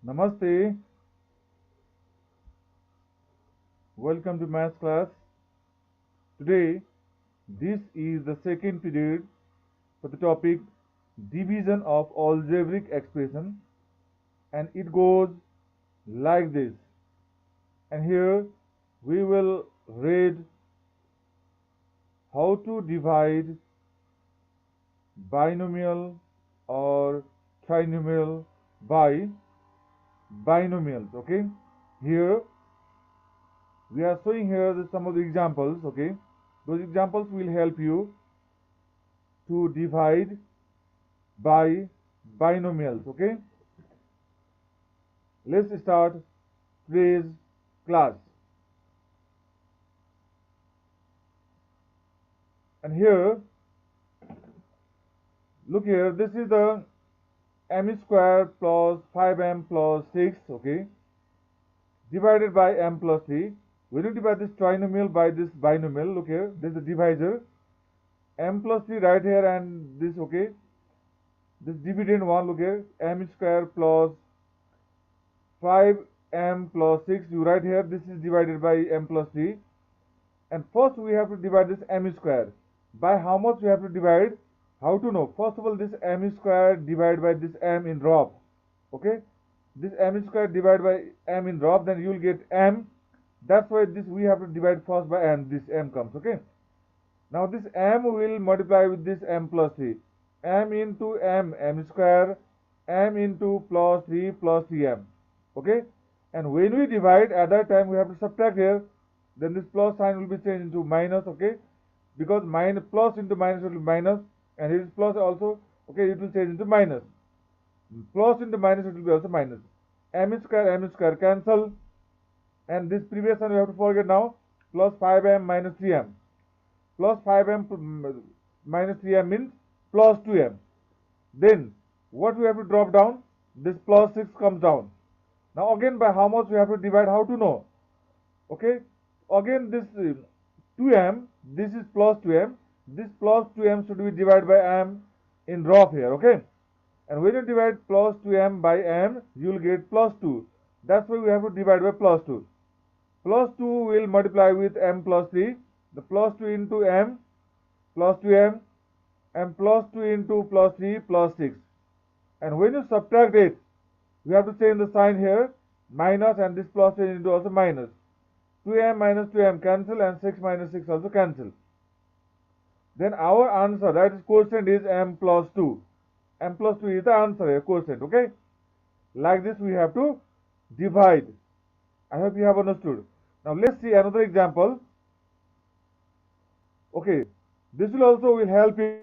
Namaste, welcome to maths class. Today, this is the second period for the topic division of algebraic expression, and it goes like this. And here we will read how to divide binomial or trinomial by binomials. Okay, here we are showing here some of the examples. Okay, those examples will help you to divide by binomials. Okay, let's start today's class. And here, look here, this is the m square plus 5m plus 6, okay, divided by m plus 3. When you divide this trinomial by this binomial, look here, this is the divisor, m plus 3 right here, and this, okay, this dividend one, look here, m square plus 5m plus 6, you write here, this is divided by m plus 3. And first we have to divide this m square. By how much we have to divide? How to know? First of all, this m square divided by this m in drop. Okay? This m square divided by m in drop, then you will get m. That's why this we have to divide first by m. This m comes. Okay? Now this m will multiply with this m plus 3. M into m square, m into plus 3 plus 3m. Okay? And when we divide, at that time we have to subtract here. Then this plus sign will be changed into minus. Okay? Because minus plus into minus will be minus, and here is plus also. Okay, it will change into minus. Plus into minus, it will be also minus. M square cancel, and this previous one we have to forget now. Plus 5m minus 3m. Plus 5m minus 3m means plus 2m. Then what we have to drop down? This plus 6 comes down. Now again, by how much we have to divide? How to know? Okay, again this 2m, this is plus 2m, this plus 2m should be divided by m in drop here. Okay, and when you divide plus 2m by m, you will get plus 2. That's why we have to divide by plus 2. Plus 2 will multiply with m plus 3. The plus 2 into m plus 2m, and plus 2 into plus 3 plus 6. And when you subtract it, we have to change the sign here, minus, and this plus change into also minus. 2m minus 2m cancel, and 6 minus 6 also cancel. Then our answer, that is quotient, is m plus 2. M plus 2 is the answer, a quotient. Okay? Like this we have to divide. I hope you have understood. Now let's see another example. Okay, this will also will help you.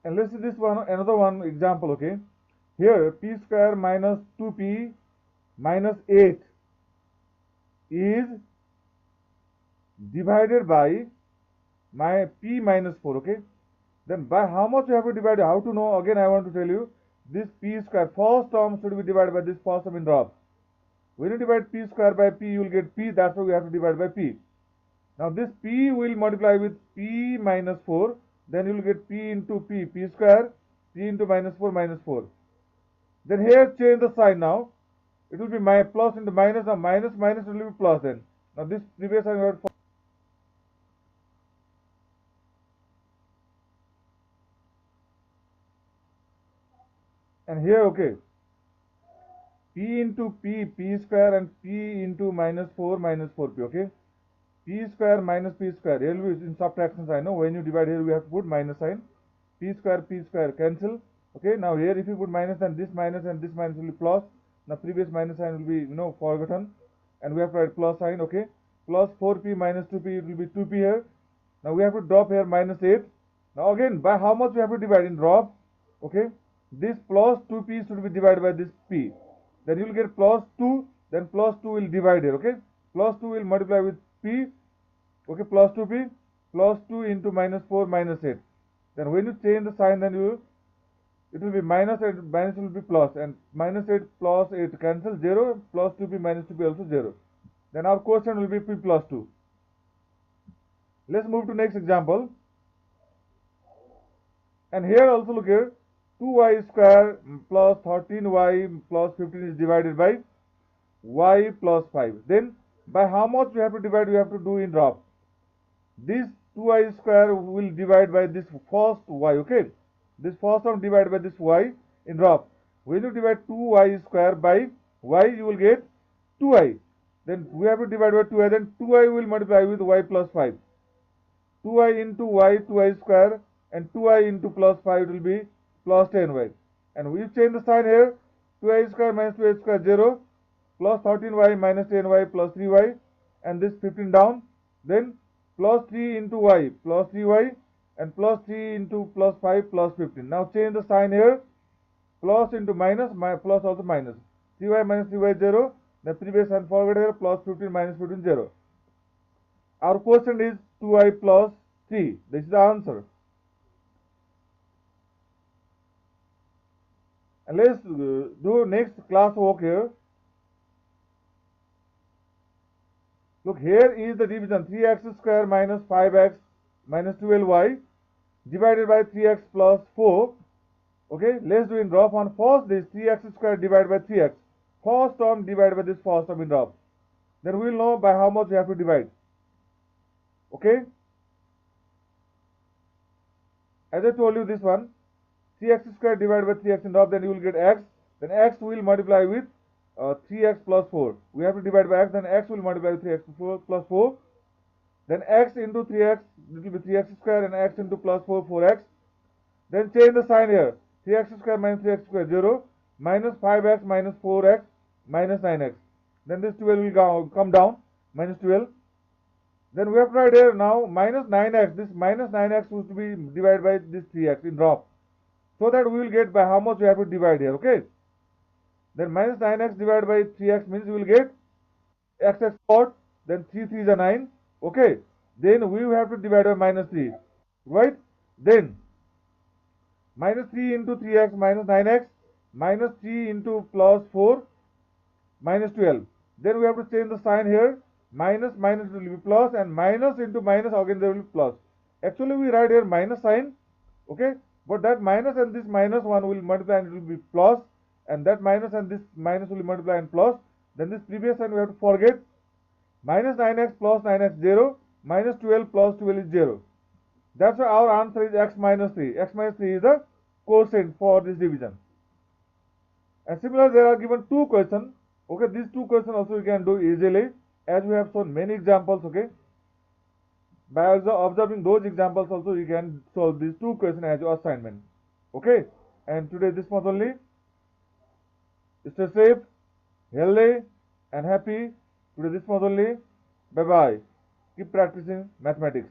And let's see this one, another one example. Okay, here p square minus 2p minus 8 is divided by my p minus 4. Okay, then by how much you have to divide? How to know? Again, I want to tell you, this p square first term should be divided by this first term in drop. When you divide p square by p, you will get p. That's why we have to divide by p. Now this p will multiply with p minus 4. Then you will get p into p square, p into minus 4 minus 4. Then here change the sign now. It will be my plus into minus. Now minus will be plus then. Now this previous I had. And here, okay, p into p square, and p into minus 4p. Okay, p square minus p square. Here will be in subtraction sign. No, when you divide here, we have to put minus sign. P square cancel. Okay, now here if you put minus, and this minus will be plus. Now previous minus sign will be forgotten, and we have to write plus sign. Okay, plus 4p minus 2p, it will be 2p here. Now we have to drop here minus 8. Now again, by how much we have to divide in drop? Okay, this plus 2p should be divided by this p. Then you will get plus 2. Then plus 2 will divide here. Okay, plus 2 will multiply with p. Okay, plus 2p, plus 2 into minus 4 minus 8. Then when you change the sign, then it will be minus 8, minus will be plus, and minus 8 plus 8 cancel, 0, plus 2p minus 2p also 0. Then our quotient will be p plus 2. Let's move to next example. And here also look here, 2y square plus 13y plus 15 is divided by y plus 5. Then by how much we have to divide? We have to do in drop. This 2y square will divide by this first y, okay? This first term divided by this y in drop. When you divide 2y square by y, you will get 2y. Then we have to divide by 2y, then 2y will multiply with y plus 5. 2y into y, 2y square, and 2y into plus 5 will be plus 10y. And we change the sign here, 2y square minus 2y square 0, plus 13y minus 10y plus 3y, and this 15 down. Then plus 3 into y plus 3y, and plus 3 into plus 5 plus 15. Now change the sign here, plus into minus, plus also minus. 3y minus 3y 0, the previous sign forward here, plus 15 minus 15 0. Our question is 2y plus 3. This is the answer. And let's do next class work here. Look, here is the division 3x square minus 5x minus 12y divided by 3x plus 4. Okay, let's do in drop on first this 3x square divided by 3x. First term divided by this first term in drop. Then we will know by how much we have to divide. Okay, as I told you this one, 3x square divided by 3x in drop, then you will get x. Then x will multiply with 3x plus 4. We have to divide by x, then x will multiply with 3x plus 4. Then x into 3x, it will be 3x square, and x into plus 4, 4x. Then change the sign here. 3x square minus 3x square 0, minus 5x minus 4x minus 9x. Then this 12 will come down, minus 12. Then we have to write here now minus 9x. This minus 9x was to be divided by this 3x in drop. So that we will get by how much we have to divide here, okay? Then minus 9x divided by 3x means we will get x squared, then 3 3s are 9, okay? Then we have to divide by minus 3, right? Then minus 3 into 3x minus 9x, minus 3 into plus 4 minus 12. Then we have to change the sign here. Minus minus will be plus, and minus into minus again there will be plus. Actually we write here minus sign, okay? But that minus and this minus one will multiply and it will be plus, and that minus and this minus will multiply and plus. Then this previous sign we have to forget. Minus 9x plus 9x 0, minus 12 plus 12 is 0. That's why our answer is x minus 3. X minus 3 is the quotient for this division. And similarly, there are given two questions. Okay, these two questions also you can do easily, as we have shown many examples. Okay, by observing those examples also you can solve these two questions as your assignment. Okay, and today this much only. Stay safe, healthy, and happy. Today this much only. Bye bye. Keep practicing mathematics.